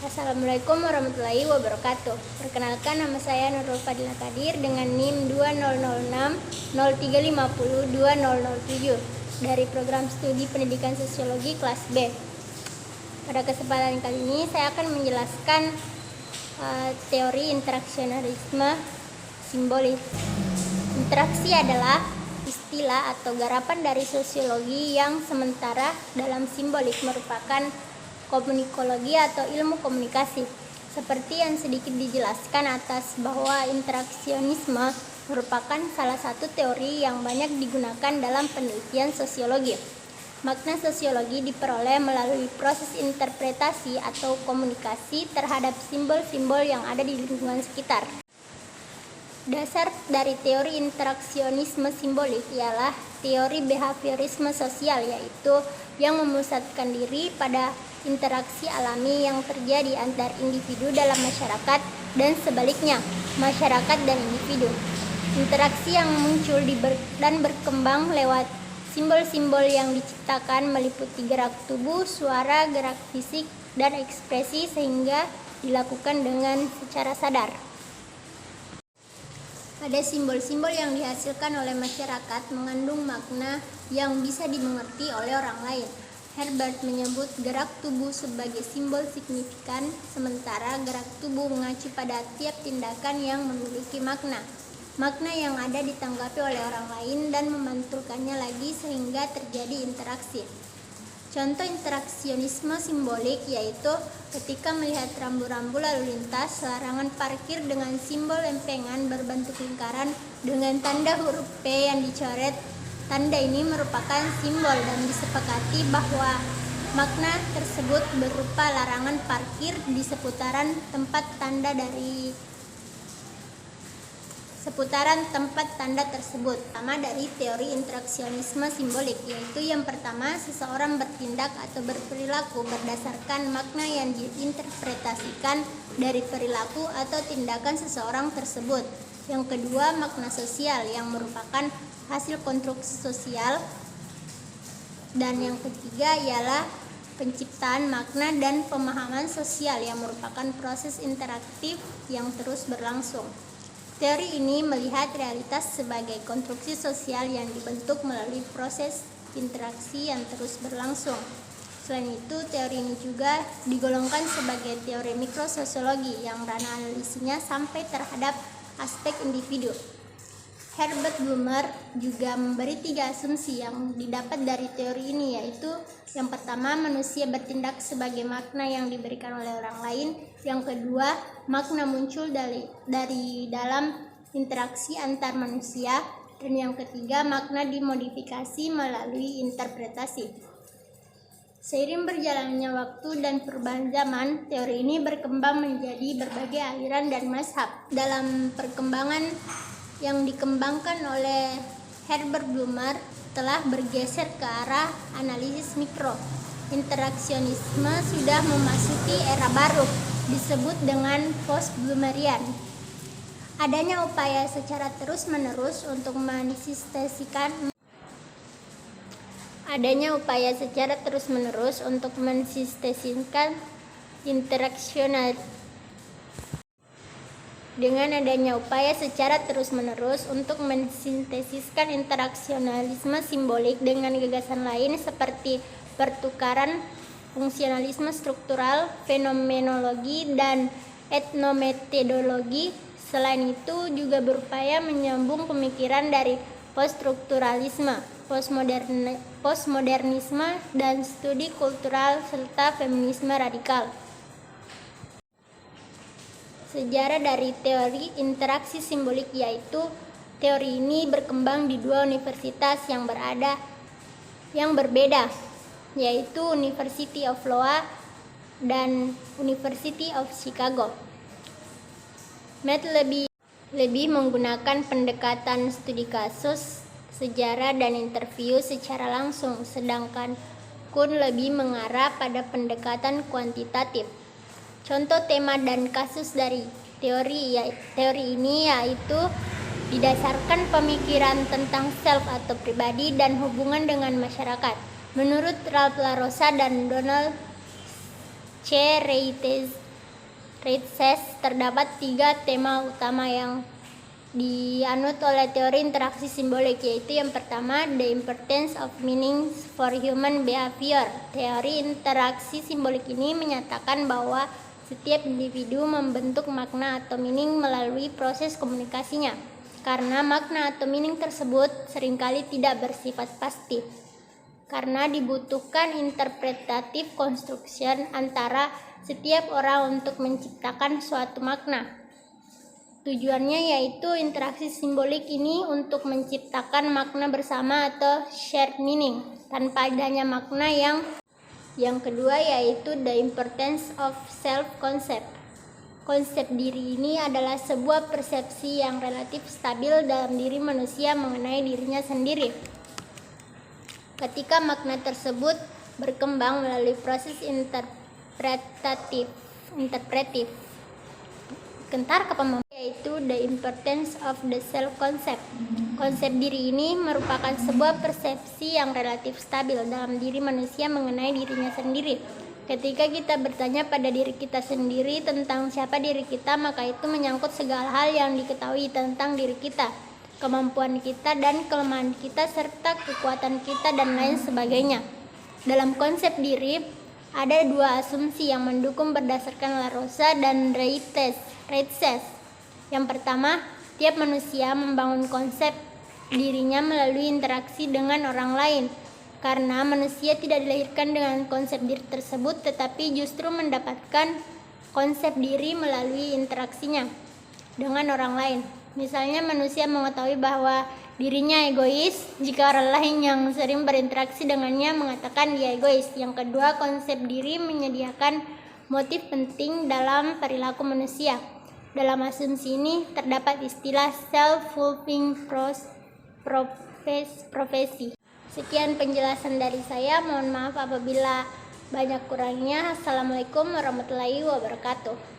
Assalamualaikum warahmatullahi wabarakatuh. Perkenalkan, nama saya Nurul Fadila Kadir dengan NIM 2006-0350-2007 dari program studi pendidikan sosiologi kelas B. Pada kesempatan kali ini saya akan menjelaskan teori interaksionalisme simbolik. Interaksi adalah istilah atau garapan dari sosiologi yang sementara dalam simbolik merupakan komunikologi atau ilmu komunikasi. Seperti yang sedikit dijelaskan atas bahwa interaksionisme merupakan salah satu teori yang banyak digunakan dalam penelitian sosiologi. Makna sosiologi diperoleh melalui proses interpretasi atau komunikasi terhadap simbol-simbol yang ada di lingkungan sekitar. Dasar dari teori interaksionisme simbolik ialah teori behaviorisme sosial, yaitu yang memusatkan diri pada interaksi alami yang terjadi antar individu dalam masyarakat dan sebaliknya, masyarakat dan individu. Interaksi yang muncul dan berkembang lewat simbol-simbol yang diciptakan meliputi gerak tubuh, suara, gerak fisik, dan ekspresi sehingga dilakukan dengan secara sadar. Ada simbol-simbol yang dihasilkan oleh masyarakat mengandung makna yang bisa dimengerti oleh orang lain. Herbert menyebut gerak tubuh sebagai simbol signifikan, sementara gerak tubuh mengacu pada tiap tindakan yang memiliki makna. Makna yang ada ditanggapi oleh orang lain dan memantulkannya lagi sehingga terjadi interaksi. Contoh interaksionisme simbolik yaitu ketika melihat rambu-rambu lalu lintas, larangan parkir dengan simbol lempengan berbentuk lingkaran dengan tanda huruf P yang dicoret. Tanda ini merupakan simbol dan disepakati bahwa makna tersebut berupa larangan parkir di seputaran tempat tanda tersebut. Pertama dari teori interaksionisme simbolik, yaitu yang pertama, seseorang bertindak atau berperilaku berdasarkan makna yang diinterpretasikan dari perilaku atau tindakan seseorang tersebut. Yang kedua, makna sosial yang merupakan hasil konstruksi sosial. Dan yang ketiga ialah penciptaan makna dan pemahaman sosial yang merupakan proses interaktif yang terus berlangsung. Teori ini melihat realitas sebagai konstruksi sosial yang dibentuk melalui proses interaksi yang terus berlangsung. Selain itu, teori ini juga digolongkan sebagai teori mikrososiologi yang ranah analisisnya sampai terhadap aspek individu. Herbert Blumer juga memberi 3 asumsi yang didapat dari teori ini, yaitu yang pertama, manusia bertindak sebagai makna yang diberikan oleh orang lain. Yang kedua, makna muncul dari dalam interaksi antar manusia. Dan yang ketiga, makna dimodifikasi melalui interpretasi. Seiring berjalannya waktu dan perubahan zaman, teori ini berkembang menjadi berbagai aliran dan mazhab. Dalam perkembangan yang dikembangkan oleh Herbert Blumer telah bergeser ke arah analisis mikro. Interaksionisme sudah memasuki era baru, disebut dengan post-Blumerian. Adanya upaya secara terus-menerus untuk mensintesikan interaksionalisme simbolik dengan gagasan lain seperti pertukaran, fungsionalisme struktural, fenomenologi, dan etnometodologi. Selain itu juga berupaya menyambung pemikiran dari poststrukturalisme, postmodernisme, dan studi kultural serta feminisme radikal. Sejarah dari teori interaksi simbolik yaitu teori ini berkembang di 2 universitas yang berbeda, yaitu University of Iowa dan University of Chicago. Matt lebih menggunakan pendekatan studi kasus, sejarah, dan interview secara langsung, sedangkan Kuhn lebih mengarah pada pendekatan kuantitatif. Contoh tema dan kasus dari teori ini yaitu didasarkan pemikiran tentang self atau pribadi dan hubungan dengan masyarakat. Menurut Ralph LaRosa dan Donald C. Reitz, Reitses, terdapat 3 tema utama yang dianut oleh teori interaksi simbolik, yaitu yang pertama, the importance of meaning for human behavior. Teori interaksi simbolik ini menyatakan bahwa setiap individu membentuk makna atau meaning melalui proses komunikasinya, karena makna atau meaning tersebut seringkali tidak bersifat pasti, karena dibutuhkan interpretatif construction antara setiap orang untuk menciptakan suatu makna. Tujuannya yaitu interaksi simbolik ini untuk menciptakan makna bersama atau shared meaning tanpa adanya makna. Yang kedua yaitu the importance of self concept. Konsep diri ini adalah sebuah persepsi yang relatif stabil dalam diri manusia mengenai dirinya sendiri. Ketika makna tersebut berkembang melalui proses interpretif, yaitu the importance of the self concept. Konsep diri ini merupakan sebuah persepsi yang relatif stabil dalam diri manusia mengenai dirinya sendiri. Ketika kita bertanya pada diri kita sendiri tentang siapa diri kita, maka itu menyangkut segala hal yang diketahui tentang diri kita, kemampuan kita dan kelemahan kita, serta kekuatan kita dan lain sebagainya. Dalam konsep diri, ada 2 asumsi yang mendukung berdasarkan La Rosa dan Reitses. Yang pertama, tiap manusia membangun konsep dirinya melalui interaksi dengan orang lain, karena manusia tidak dilahirkan dengan konsep diri tersebut, tetapi justru mendapatkan konsep diri melalui interaksinya dengan orang lain. Misalnya, manusia mengetahui bahwa dirinya egois jika orang lain yang sering berinteraksi dengannya mengatakan dia egois. Yang kedua, konsep diri menyediakan motif penting dalam perilaku manusia. Dalam asumsi ini terdapat istilah self-fulfilling prophecy. Sekian penjelasan dari saya. Mohon maaf apabila banyak kurangnya. Assalamualaikum warahmatullahi wabarakatuh.